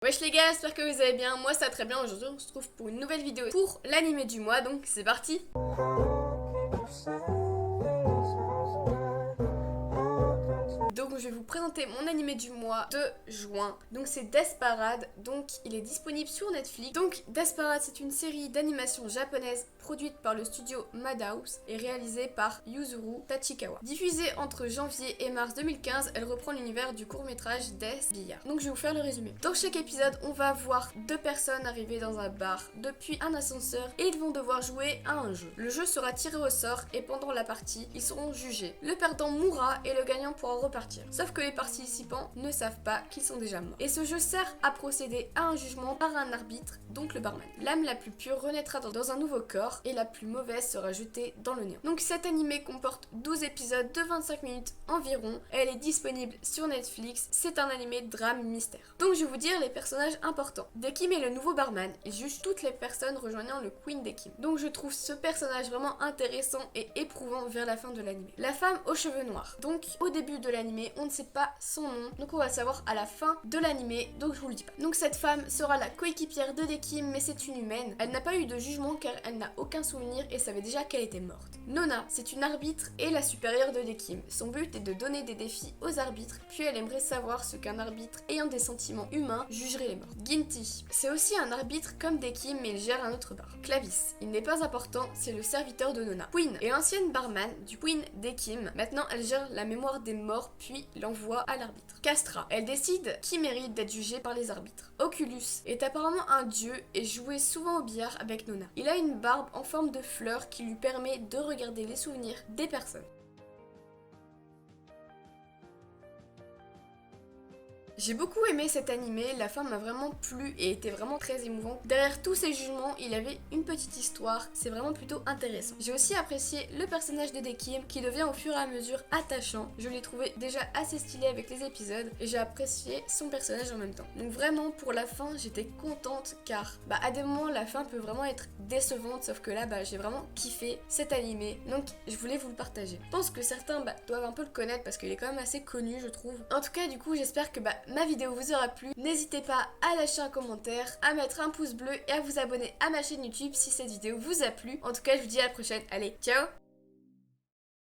Wesh les gars, j'espère que vous allez bien, moi ça va très bien. Aujourd'hui on se retrouve pour une nouvelle vidéo pour l'animé du mois, donc c'est parti. Donc je vais vous présenter mon animé du mois de juin. Donc c'est Desperate, donc il est disponible sur Netflix. Donc Desperate, c'est une série d'animation japonaise produite par le studio Madhouse et réalisée par Yuzuru Tachikawa. Diffusée entre janvier et mars 2015, elle reprend l'univers du court-métrage Death Billard. Donc je vais vous faire le résumé. Dans chaque épisode, on va voir deux personnes arriver dans un bar depuis un ascenseur et ils vont devoir jouer à un jeu. Le jeu sera tiré au sort et pendant la partie, ils seront jugés. Le perdant mourra et le gagnant pourra repartir. Sauf que les participants ne savent pas qu'ils sont déjà morts. Et ce jeu sert à procéder à un jugement par un arbitre, donc le barman. L'âme la plus pure renaîtra dans un nouveau corps et la plus mauvaise sera jetée dans le néant. Donc cet animé comporte 12 épisodes de 25 minutes environ. Elle est disponible sur Netflix. C'est un animé drame mystère. Donc je vais vous dire les personnages importants. Dekim est le nouveau barman. Il juge toutes les personnes rejoignant le Queen Dekim. Donc je trouve ce personnage vraiment intéressant et éprouvant vers la fin de l'animé. La femme aux cheveux noirs. Donc au début de l'animé, on ne sait pas son nom. Donc on va savoir à la fin de l'animé. Donc je vous le dis pas. Donc cette femme sera la coéquipière de Dekim, mais c'est une humaine. Elle n'a pas eu de jugement car elle n'a aucun souvenir et savait déjà qu'elle était morte. Nona, c'est une arbitre et la supérieure de Dekim. Son but est de donner des défis aux arbitres, puis elle aimerait savoir ce qu'un arbitre ayant des sentiments humains jugerait les morts. Ginty, c'est aussi un arbitre comme Dekim mais il gère un autre bar. Clavis, il n'est pas important, c'est le serviteur de Nona. Queen est l'ancienne barman du Queen Dekim. Maintenant elle gère la mémoire des morts puis l'envoie à l'arbitre. Castra, elle décide qui mérite d'être jugé par les arbitres. Oculus est apparemment un dieu et jouait souvent au billard avec Nona. Il a une barbe en forme de fleur qui lui permet de regarder les souvenirs des personnes. J'ai beaucoup aimé cet animé, la fin m'a vraiment plu et était vraiment très émouvante. Derrière tous ces jugements, il y avait une petite histoire, c'est vraiment plutôt intéressant. J'ai aussi apprécié le personnage de Dekim qui devient au fur et à mesure attachant. Je l'ai trouvé déjà assez stylé avec les épisodes et j'ai apprécié son personnage en même temps. Donc vraiment pour la fin, j'étais contente car à des moments la fin peut vraiment être décevante, sauf que là j'ai vraiment kiffé cet animé. Donc je voulais vous le partager. Je pense que certains doivent un peu le connaître parce qu'il est quand même assez connu je trouve. En tout cas du coup j'espère que ma vidéo vous aura plu. N'hésitez pas à lâcher un commentaire, à mettre un pouce bleu et à vous abonner à ma chaîne YouTube si cette vidéo vous a plu. En tout cas, je vous dis à la prochaine. Allez, ciao!